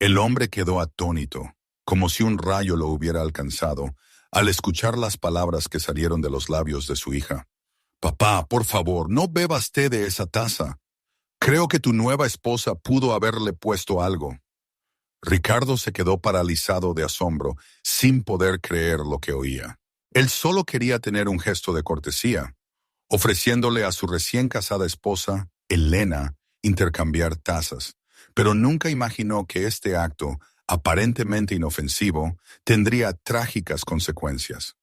El hombre quedó atónito, como si un rayo lo hubiera alcanzado, al escuchar las palabras que salieron de los labios de su hija. «Papá, por favor, no bebas té de esa taza. Creo que tu nueva esposa pudo haberle puesto algo». Ricardo se quedó paralizado de asombro, sin poder creer lo que oía. Él solo quería tener un gesto de cortesía, ofreciéndole a su recién casada esposa, Elena, intercambiar tazas, pero nunca imaginó que este acto, aparentemente inofensivo, tendría trágicas consecuencias.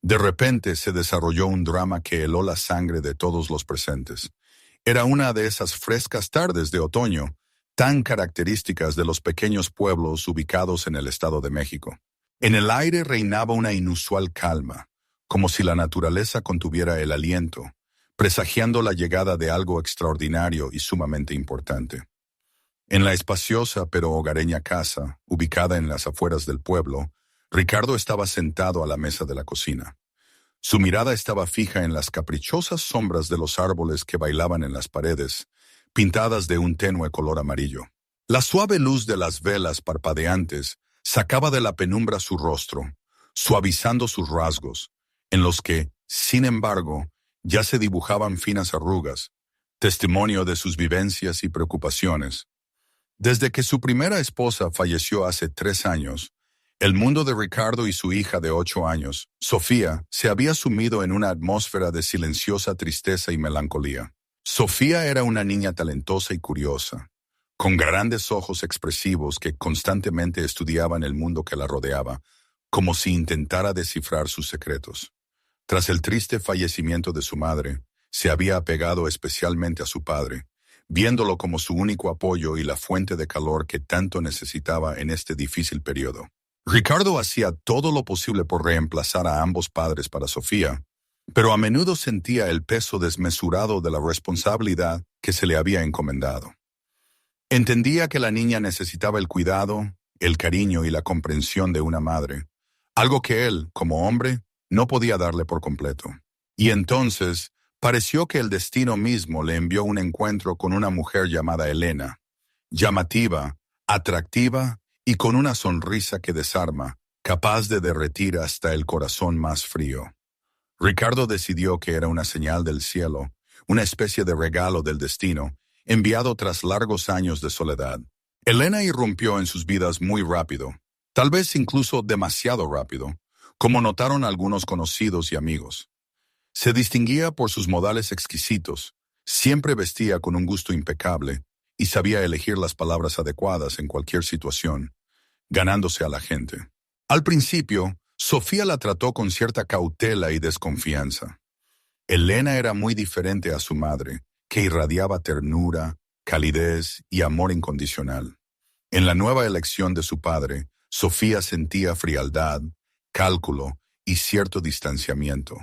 De repente se desarrolló un drama que heló la sangre de todos los presentes. Era una de esas frescas tardes de otoño, tan características de los pequeños pueblos ubicados en el Estado de México. En el aire reinaba una inusual calma, como si la naturaleza contuviera el aliento, presagiando la llegada de algo extraordinario y sumamente importante. En la espaciosa pero hogareña casa, ubicada en las afueras del pueblo, Ricardo estaba sentado a la mesa de la cocina. Su mirada estaba fija en las caprichosas sombras de los árboles que bailaban en las paredes, pintadas de un tenue color amarillo. La suave luz de las velas parpadeantes sacaba de la penumbra su rostro, suavizando sus rasgos, en los que, sin embargo, ya se dibujaban finas arrugas, testimonio de sus vivencias y preocupaciones. Desde que su primera esposa falleció hace 3 años, el mundo de Ricardo y su hija de 8 años, Sofía, se había sumido en una atmósfera de silenciosa tristeza y melancolía. Sofía era una niña talentosa y curiosa, con grandes ojos expresivos que constantemente estudiaban el mundo que la rodeaba, como si intentara descifrar sus secretos. Tras el triste fallecimiento de su madre, se había apegado especialmente a su padre, viéndolo como su único apoyo y la fuente de calor que tanto necesitaba en este difícil periodo. Ricardo hacía todo lo posible por reemplazar a ambos padres para Sofía, pero a menudo sentía el peso desmesurado de la responsabilidad que se le había encomendado. Entendía que la niña necesitaba el cuidado, el cariño y la comprensión de una madre, algo que él, como hombre, no podía darle por completo. Y entonces pareció que el destino mismo le envió un encuentro con una mujer llamada Elena, llamativa, atractiva y con una sonrisa que desarma, capaz de derretir hasta el corazón más frío. Ricardo decidió que era una señal del cielo, una especie de regalo del destino, enviado tras largos años de soledad. Elena irrumpió en sus vidas muy rápido, tal vez incluso demasiado rápido, como notaron algunos conocidos y amigos. Se distinguía por sus modales exquisitos, siempre vestía con un gusto impecable y sabía elegir las palabras adecuadas en cualquier situación, ganándose a la gente. Al principio, Sofía la trató con cierta cautela y desconfianza. Elena era muy diferente a su madre, que irradiaba ternura, calidez y amor incondicional. En la nueva elección de su padre, Sofía sentía frialdad, cálculo y cierto distanciamiento,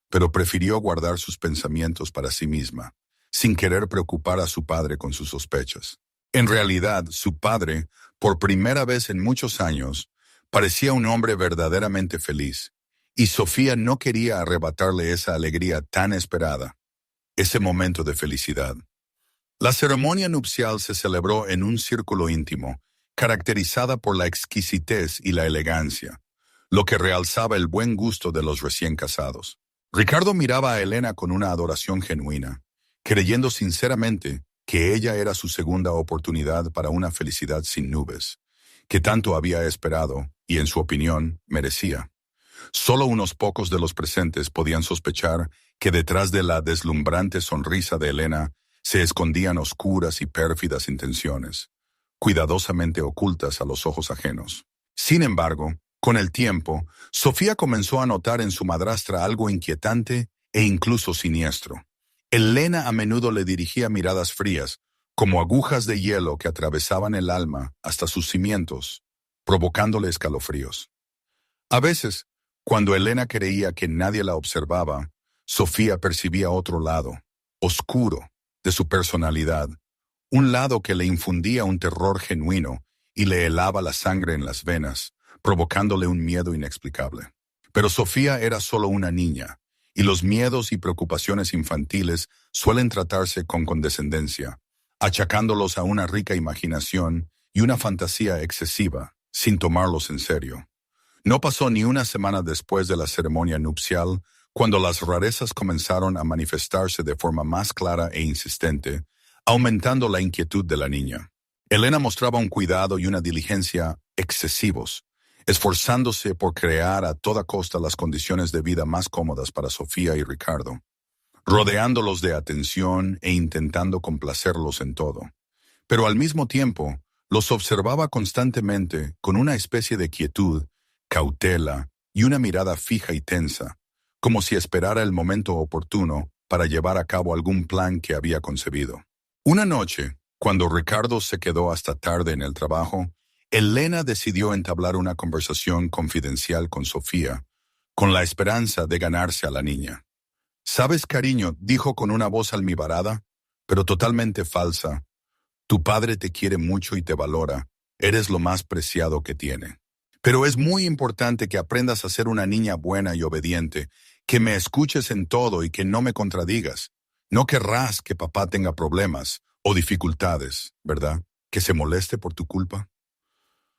pero prefirió guardar sus pensamientos para sí misma, sin querer preocupar a su padre con sus sospechas. En realidad, su padre, por primera vez en muchos años, parecía un hombre verdaderamente feliz, y Sofía no quería arrebatarle esa alegría tan esperada, ese momento de felicidad. La ceremonia nupcial se celebró en un círculo íntimo, caracterizada por la exquisitez y la elegancia, lo que realzaba el buen gusto de los recién casados. Ricardo miraba a Elena con una adoración genuina, creyendo sinceramente que ella era su segunda oportunidad para una felicidad sin nubes, que tanto había esperado y, en su opinión, merecía. Solo unos pocos de los presentes podían sospechar que detrás de la deslumbrante sonrisa de Elena se escondían oscuras y pérfidas intenciones, cuidadosamente ocultas a los ojos ajenos. Sin embargo, con el tiempo, Sofía comenzó a notar en su madrastra algo inquietante e incluso siniestro. Elena a menudo le dirigía miradas frías, como agujas de hielo que atravesaban el alma hasta sus cimientos, provocándole escalofríos. A veces, cuando Elena creía que nadie la observaba, Sofía percibía otro lado, oscuro, de su personalidad, un lado que le infundía un terror genuino y le helaba la sangre en las venas, provocándole un miedo inexplicable. Pero Sofía era solo una niña, y los miedos y preocupaciones infantiles suelen tratarse con condescendencia, achacándolos a una rica imaginación y una fantasía excesiva, sin tomarlos en serio. No pasó ni una semana después de la ceremonia nupcial, cuando las rarezas comenzaron a manifestarse de forma más clara e insistente, aumentando la inquietud de la niña. Elena mostraba un cuidado y una diligencia excesivos, esforzándose por crear a toda costa las condiciones de vida más cómodas para Sofía y Ricardo, rodeándolos de atención e intentando complacerlos en todo. Pero al mismo tiempo, los observaba constantemente con una especie de quietud, cautela y una mirada fija y tensa, como si esperara el momento oportuno para llevar a cabo algún plan que había concebido. Una noche, cuando Ricardo se quedó hasta tarde en el trabajo, Elena decidió entablar una conversación confidencial con Sofía, con la esperanza de ganarse a la niña. «¿Sabes, cariño?», dijo con una voz almibarada, pero totalmente falsa. «Tu padre te quiere mucho y te valora. Eres lo más preciado que tiene. Pero es muy importante que aprendas a ser una niña buena y obediente, que me escuches en todo y que no me contradigas. No querrás que papá tenga problemas o dificultades, ¿verdad? Que se moleste por tu culpa».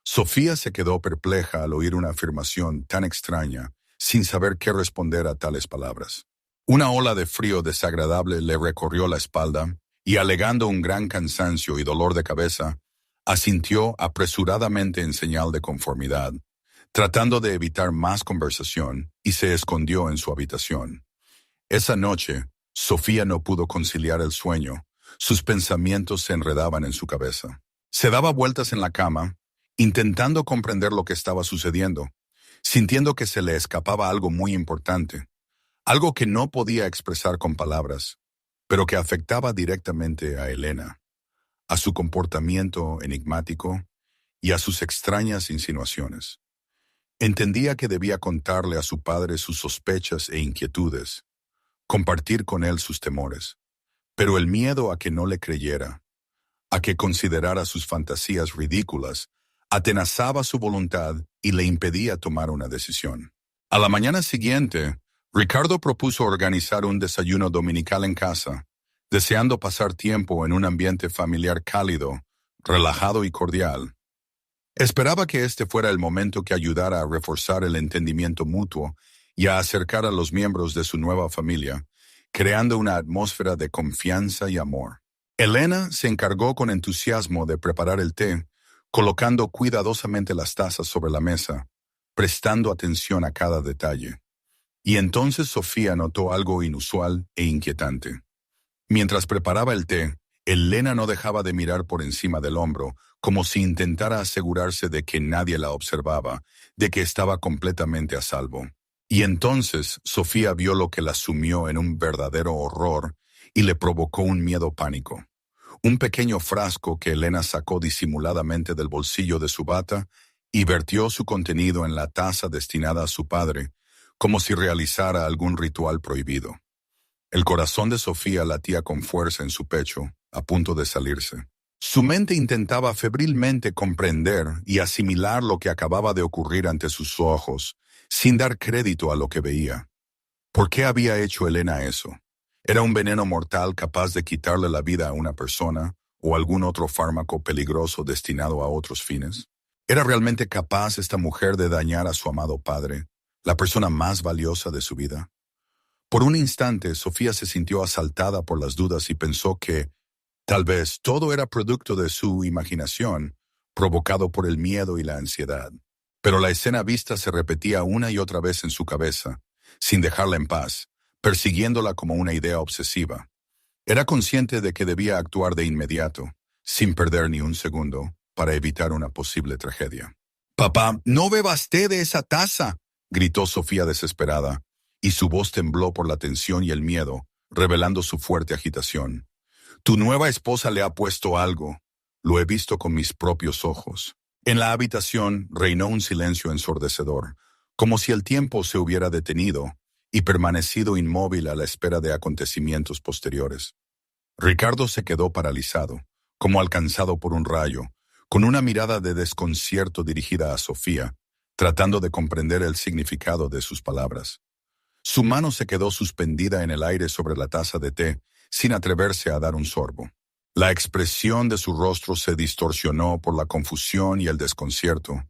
Sofía se quedó perpleja al oír una afirmación tan extraña, sin saber qué responder a tales palabras. Una ola de frío desagradable le recorrió la espalda y, alegando un gran cansancio y dolor de cabeza, asintió apresuradamente en señal de conformidad, tratando de evitar más conversación, y se escondió en su habitación. Esa noche, Sofía no pudo conciliar el sueño. Sus pensamientos se enredaban en su cabeza. Se daba vueltas en la cama, intentando comprender lo que estaba sucediendo, sintiendo que se le escapaba algo muy importante, algo que no podía expresar con palabras, pero que afectaba directamente a Elena, a su comportamiento enigmático y a sus extrañas insinuaciones. Entendía que debía contarle a su padre sus sospechas e inquietudes, compartir con él sus temores, pero el miedo a que no le creyera, a que considerara sus fantasías ridículas, atenazaba su voluntad y le impedía tomar una decisión. A la mañana siguiente, Ricardo propuso organizar un desayuno dominical en casa, deseando pasar tiempo en un ambiente familiar cálido, relajado y cordial. Esperaba que este fuera el momento que ayudara a reforzar el entendimiento mutuo y a acercar a los miembros de su nueva familia, creando una atmósfera de confianza y amor. Elena se encargó con entusiasmo de preparar el té, colocando cuidadosamente las tazas sobre la mesa, prestando atención a cada detalle. Y entonces Sofía notó algo inusual e inquietante. Mientras preparaba el té, Elena no dejaba de mirar por encima del hombro, como si intentara asegurarse de que nadie la observaba, de que estaba completamente a salvo. Y entonces Sofía vio lo que la sumió en un verdadero horror y le provocó un miedo pánico. Un pequeño frasco que Elena sacó disimuladamente del bolsillo de su bata y vertió su contenido en la taza destinada a su padre, como si realizara algún ritual prohibido. El corazón de Sofía latía con fuerza en su pecho, a punto de salirse. Su mente intentaba febrilmente comprender y asimilar lo que acababa de ocurrir ante sus ojos, sin dar crédito a lo que veía. ¿Por qué había hecho Elena eso? ¿Era un veneno mortal capaz de quitarle la vida a una persona o algún otro fármaco peligroso destinado a otros fines? ¿Era realmente capaz esta mujer de dañar a su amado padre, la persona más valiosa de su vida? Por un instante, Sofía se sintió asaltada por las dudas y pensó que, tal vez, todo era producto de su imaginación, provocado por el miedo y la ansiedad. Pero la escena vista se repetía una y otra vez en su cabeza, sin dejarla en paz, persiguiéndola como una idea obsesiva. Era consciente de que debía actuar de inmediato, sin perder ni un segundo, para evitar una posible tragedia. «Papá, no bebas té de esa taza», gritó Sofía desesperada, y su voz tembló por la tensión y el miedo, revelando su fuerte agitación. «Tu nueva esposa le ha puesto algo. Lo he visto con mis propios ojos». En la habitación reinó un silencio ensordecedor, como si el tiempo se hubiera detenido y permanecido inmóvil a la espera de acontecimientos posteriores. Ricardo se quedó paralizado, como alcanzado por un rayo, con una mirada de desconcierto dirigida a Sofía, tratando de comprender el significado de sus palabras. Su mano se quedó suspendida en el aire sobre la taza de té, sin atreverse a dar un sorbo. La expresión de su rostro se distorsionó por la confusión y el desconcierto,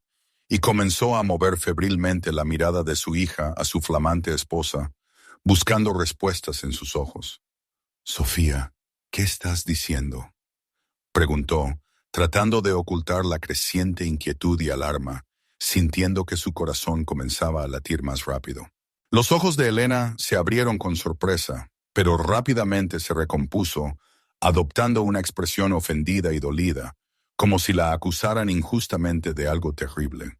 y comenzó a mover febrilmente la mirada de su hija a su flamante esposa, buscando respuestas en sus ojos. «Sofía, ¿qué estás diciendo?», preguntó, tratando de ocultar la creciente inquietud y alarma, sintiendo que su corazón comenzaba a latir más rápido. Los ojos de Elena se abrieron con sorpresa, pero rápidamente se recompuso, adoptando una expresión ofendida y dolida, como si la acusaran injustamente de algo terrible.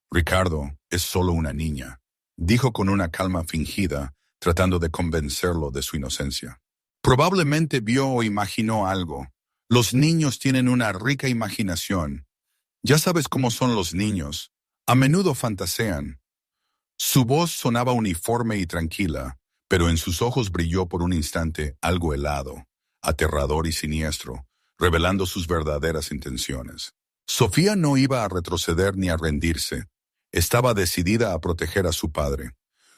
«Ricardo es solo una niña», dijo con una calma fingida, tratando de convencerlo de su inocencia. Probablemente vio o imaginó algo. Los niños tienen una rica imaginación. Ya sabes cómo son los niños. A menudo fantasean. Su voz sonaba uniforme y tranquila, pero en sus ojos brilló por un instante algo helado, aterrador y siniestro, revelando sus verdaderas intenciones. Sofía no iba a retroceder ni a rendirse. Estaba decidida a proteger a su padre.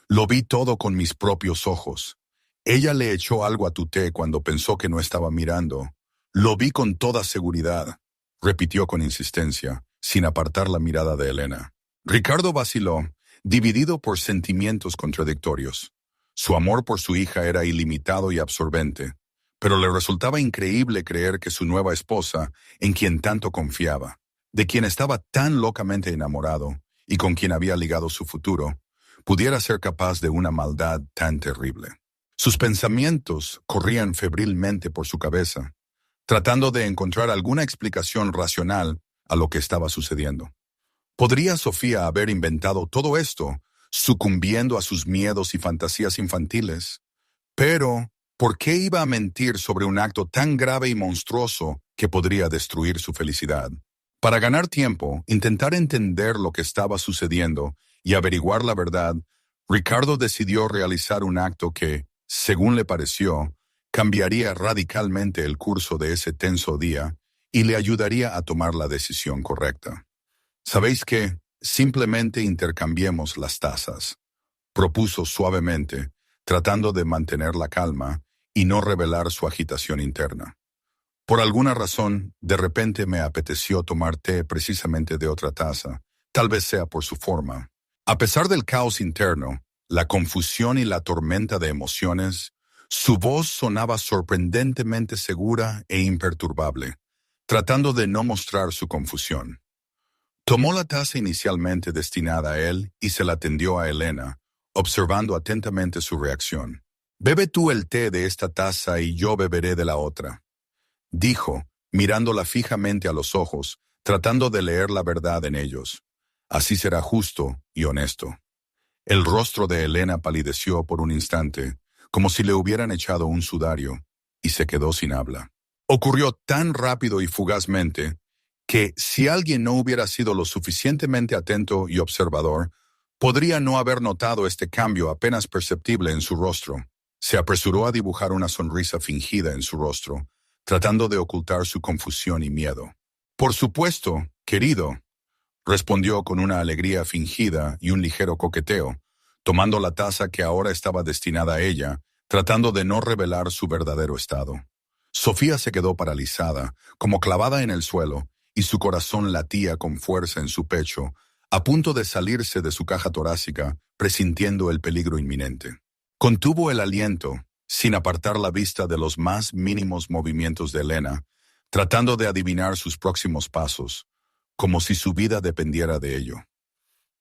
«Lo vi todo con mis propios ojos. Ella le echó algo a tu té cuando pensó que no estaba mirando. Lo vi con toda seguridad», repitió con insistencia, sin apartar la mirada de Elena. Ricardo vaciló, dividido por sentimientos contradictorios. Su amor por su hija era ilimitado y absorbente, pero le resultaba increíble creer que su nueva esposa, en quien tanto confiaba, de quien estaba tan locamente enamorado y con quien había ligado su futuro, pudiera ser capaz de una maldad tan terrible. Sus pensamientos corrían febrilmente por su cabeza, tratando de encontrar alguna explicación racional a lo que estaba sucediendo. ¿Podría Sofía haber inventado todo esto, sucumbiendo a sus miedos y fantasías infantiles? Pero, ¿por qué iba a mentir sobre un acto tan grave y monstruoso que podría destruir su felicidad? Para ganar tiempo, intentar entender lo que estaba sucediendo y averiguar la verdad, Ricardo decidió realizar un acto que, según le pareció, cambiaría radicalmente el curso de ese tenso día y le ayudaría a tomar la decisión correcta. «¿Sabéis qué? Simplemente intercambiemos las tazas», propuso suavemente, tratando de mantener la calma y no revelar su agitación interna. «Por alguna razón, de repente me apeteció tomar té precisamente de otra taza, tal vez sea por su forma». A pesar del caos interno, la confusión y la tormenta de emociones, su voz sonaba sorprendentemente segura e imperturbable, tratando de no mostrar su confusión. Tomó la taza inicialmente destinada a él y se la tendió a Elena, observando atentamente su reacción. «Bebe tú el té de esta taza y yo beberé de la otra», dijo, mirándola fijamente a los ojos, tratando de leer la verdad en ellos. «Así será justo y honesto». El rostro de Elena palideció por un instante, como si le hubieran echado un sudario, y se quedó sin habla. Ocurrió tan rápido y fugazmente que, si alguien no hubiera sido lo suficientemente atento y observador, podría no haber notado este cambio apenas perceptible en su rostro. Se apresuró a dibujar una sonrisa fingida en su rostro, tratando de ocultar su confusión y miedo. «Por supuesto, querido», respondió con una alegría fingida y un ligero coqueteo, tomando la taza que ahora estaba destinada a ella, tratando de no revelar su verdadero estado. Sofía se quedó paralizada, como clavada en el suelo, y su corazón latía con fuerza en su pecho, a punto de salirse de su caja torácica, presintiendo el peligro inminente. Contuvo el aliento, sin apartar la vista de los más mínimos movimientos de Elena, tratando de adivinar sus próximos pasos, como si su vida dependiera de ello.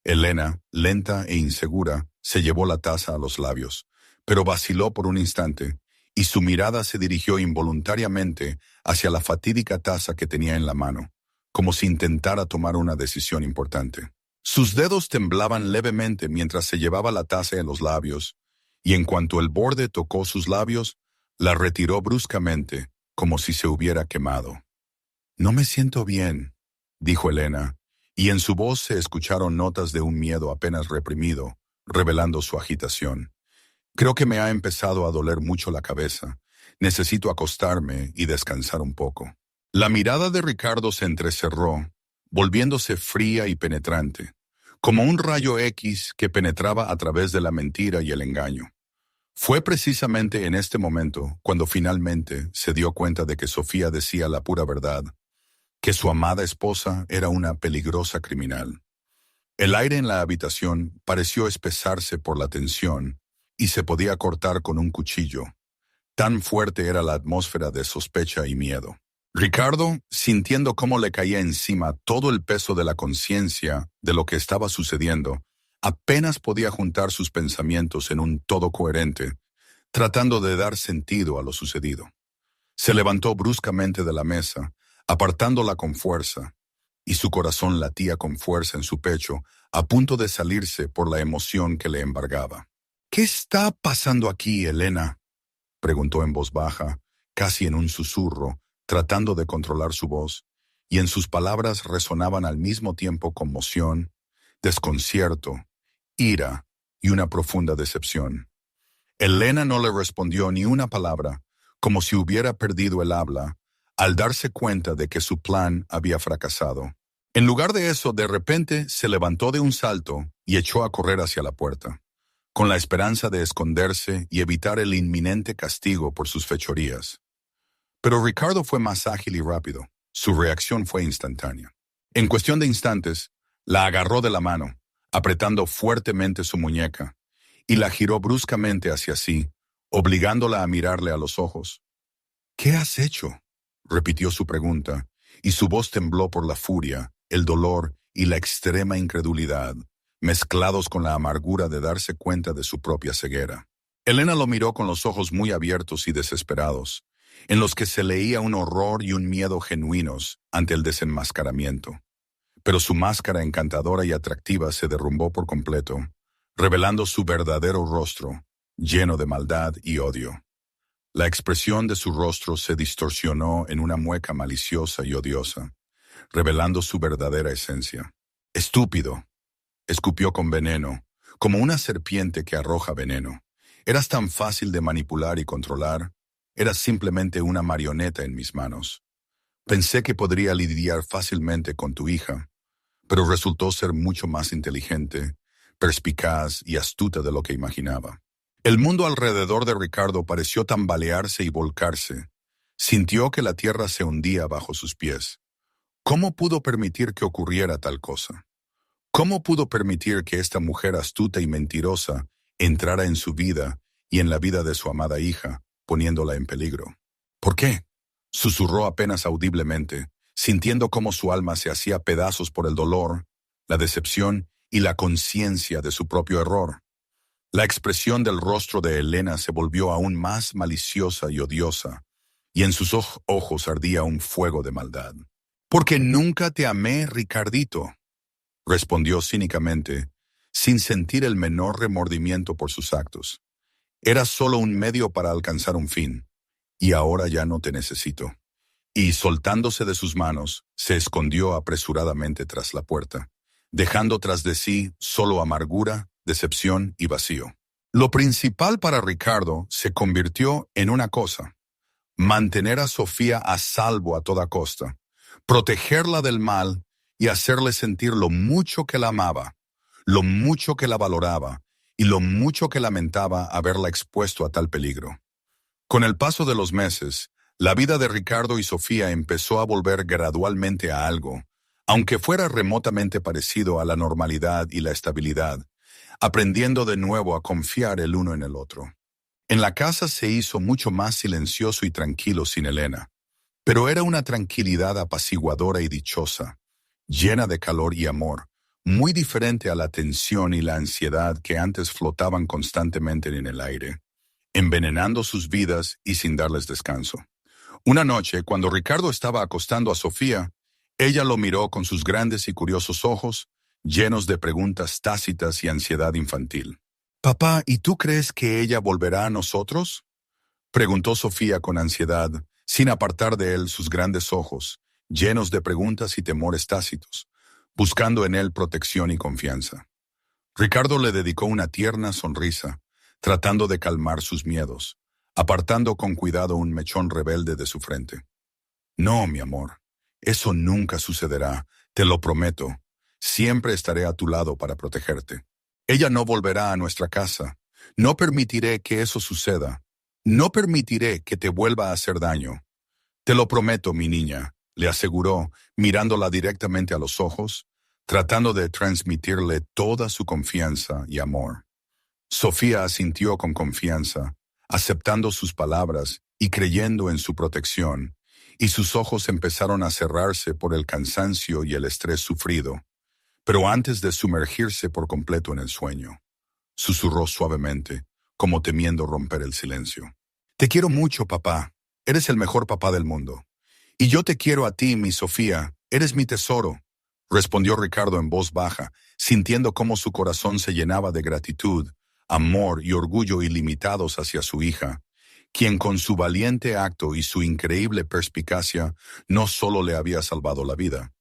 Elena, lenta e insegura, se llevó la taza a los labios, pero vaciló por un instante, y su mirada se dirigió involuntariamente hacia la fatídica taza que tenía en la mano, como si intentara tomar una decisión importante. Sus dedos temblaban levemente mientras se llevaba la taza en los labios, y en cuanto el borde tocó sus labios, la retiró bruscamente, como si se hubiera quemado. «No me siento bien», dijo Elena, y en su voz se escucharon notas de un miedo apenas reprimido, revelando su agitación. «Creo que me ha empezado a doler mucho la cabeza. Necesito acostarme y descansar un poco». La mirada de Ricardo se entrecerró, volviéndose fría y penetrante, como un rayo X que penetraba a través de la mentira y el engaño. Fue precisamente en este momento cuando finalmente se dio cuenta de que Sofía decía la pura verdad, que su amada esposa era una peligrosa criminal. El aire en la habitación pareció espesarse por la tensión y se podía cortar con un cuchillo. Tan fuerte era la atmósfera de sospecha y miedo. Ricardo, sintiendo cómo le caía encima todo el peso de la conciencia de lo que estaba sucediendo, apenas podía juntar sus pensamientos en un todo coherente, tratando de dar sentido a lo sucedido. Se levantó bruscamente de la mesa, apartándola con fuerza, y su corazón latía con fuerza en su pecho, a punto de salirse por la emoción que le embargaba. «¿Qué está pasando aquí, Elena?», preguntó en voz baja, casi en un susurro, tratando de controlar su voz, y en sus palabras resonaban al mismo tiempo conmoción, desconcierto, ira y una profunda decepción. Elena no le respondió ni una palabra, como si hubiera perdido el habla, al darse cuenta de que su plan había fracasado. En lugar de eso, de repente se levantó de un salto y echó a correr hacia la puerta, con la esperanza de esconderse y evitar el inminente castigo por sus fechorías. Pero Ricardo fue más ágil y rápido. Su reacción fue instantánea. En cuestión de instantes, la agarró de la mano, apretando fuertemente su muñeca, y la giró bruscamente hacia sí, obligándola a mirarle a los ojos. «¿Qué has hecho?», repitió su pregunta, y su voz tembló por la furia, el dolor y la extrema incredulidad, mezclados con la amargura de darse cuenta de su propia ceguera. Elena lo miró con los ojos muy abiertos y desesperados, en los que se leía un horror y un miedo genuinos ante el desenmascaramiento. Pero su máscara encantadora y atractiva se derrumbó por completo, revelando su verdadero rostro, lleno de maldad y odio. La expresión de su rostro se distorsionó en una mueca maliciosa y odiosa, revelando su verdadera esencia. «Estúpido», escupió con veneno, como una serpiente que arroja veneno. «Eras tan fácil de manipular y controlar. Eras simplemente una marioneta en mis manos. Pensé que podría lidiar fácilmente con tu hija, pero resultó ser mucho más inteligente, perspicaz y astuta de lo que imaginaba». El mundo alrededor de Ricardo pareció tambalearse y volcarse. Sintió que la tierra se hundía bajo sus pies. ¿Cómo pudo permitir que ocurriera tal cosa? ¿Cómo pudo permitir que esta mujer astuta y mentirosa entrara en su vida y en la vida de su amada hija, poniéndola en peligro? ¿Por qué?, susurró apenas audiblemente, sintiendo cómo su alma se hacía pedazos por el dolor, la decepción y la conciencia de su propio error. La expresión del rostro de Elena se volvió aún más maliciosa y odiosa, y en sus ojos ardía un fuego de maldad. «Porque nunca te amé, Ricardito», respondió cínicamente, sin sentir el menor remordimiento por sus actos. «Eras solo un medio para alcanzar un fin, y ahora ya no te necesito». Y, soltándose de sus manos, se escondió apresuradamente tras la puerta, dejando tras de sí solo amargura, decepción y vacío. Lo principal para Ricardo se convirtió en una cosa: mantener a Sofía a salvo a toda costa, protegerla del mal y hacerle sentir lo mucho que la amaba, lo mucho que la valoraba y lo mucho que lamentaba haberla expuesto a tal peligro. Con el paso de los meses, la vida de Ricardo y Sofía empezó a volver gradualmente a algo, aunque fuera remotamente parecido a la normalidad y la estabilidad, aprendiendo de nuevo a confiar el uno en el otro. En la casa se hizo mucho más silencioso y tranquilo sin Elena, pero era una tranquilidad apaciguadora y dichosa, llena de calor y amor, muy diferente a la tensión y la ansiedad que antes flotaban constantemente en el aire, envenenando sus vidas y sin darles descanso. Una noche, cuando Ricardo estaba acostando a Sofía, ella lo miró con sus grandes y curiosos ojos, llenos de preguntas tácitas y ansiedad infantil. «Papá, ¿y tú crees que ella volverá a nosotros?», preguntó Sofía con ansiedad, sin apartar de él sus grandes ojos, llenos de preguntas y temores tácitos, buscando en él protección y confianza. Ricardo le dedicó una tierna sonrisa, tratando de calmar sus miedos, apartando con cuidado un mechón rebelde de su frente. «No, mi amor, eso nunca sucederá, te lo prometo. Siempre estaré a tu lado para protegerte. Ella no volverá a nuestra casa, No permitiré que eso suceda. No permitiré que te vuelva a hacer daño. Te lo prometo, mi niña, le aseguró, mirándola directamente a los ojos, tratando de transmitirle toda su confianza y amor. Sofía asintió con confianza, aceptando sus palabras y creyendo en su protección, y sus ojos empezaron a cerrarse por el cansancio y el estrés sufrido. Pero antes de sumergirse por completo en el sueño, susurró suavemente, como temiendo romper el silencio. Te quiero mucho, papá. Eres el mejor papá del mundo. Y yo te quiero a ti, mi Sofía. Eres mi tesoro, respondió Ricardo en voz baja, sintiendo cómo su corazón se llenaba de gratitud, amor y orgullo ilimitados hacia su hija, quien con su valiente acto y su increíble perspicacia no solo le había salvado la vida,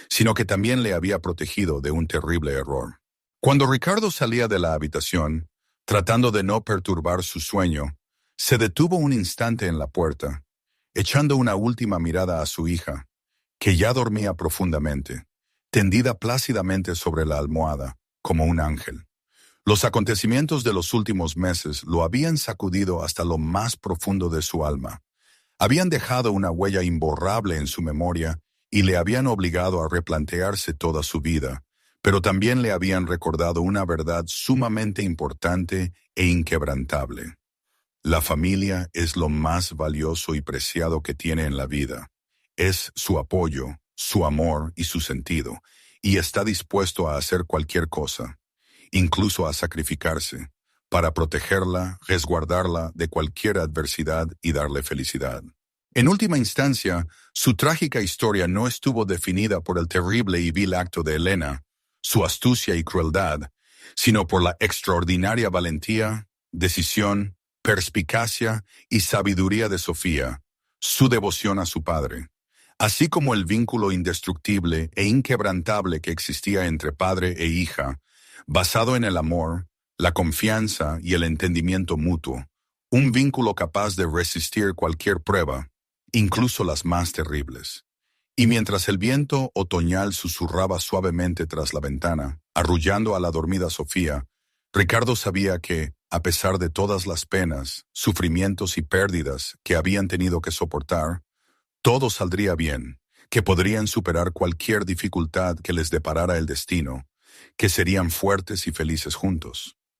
sino que también le había protegido de un terrible error. Cuando Ricardo salía de la habitación, tratando de no perturbar su sueño, se detuvo un instante en la puerta, echando una última mirada a su hija, que ya dormía profundamente, tendida plácidamente sobre la almohada, como un ángel. Los acontecimientos de los últimos meses lo habían sacudido hasta lo más profundo de su alma. Habían dejado una huella imborrable en su memoria y le habían obligado a replantearse toda su vida, pero también le habían recordado una verdad sumamente importante e inquebrantable. La familia es lo más valioso y preciado que tiene en la vida. Es su apoyo, su amor y su sentido, y está dispuesto a hacer cualquier cosa, incluso a sacrificarse, para protegerla, resguardarla de cualquier adversidad y darle felicidad. En última instancia, su trágica historia no estuvo definida por el terrible y vil acto de Elena, su astucia y crueldad, sino por la extraordinaria valentía, decisión, perspicacia y sabiduría de Sofía, su devoción a su padre, así como el vínculo indestructible e inquebrantable que existía entre padre e hija, basado en el amor, la confianza y el entendimiento mutuo, un vínculo capaz de resistir cualquier prueba, incluso las más terribles. Y mientras el viento otoñal susurraba suavemente tras la ventana, arrullando a la dormida Sofía, Ricardo sabía que, a pesar de todas las penas, sufrimientos y pérdidas que habían tenido que soportar, todo saldría bien, que podrían superar cualquier dificultad que les deparara el destino, que serían fuertes y felices juntos.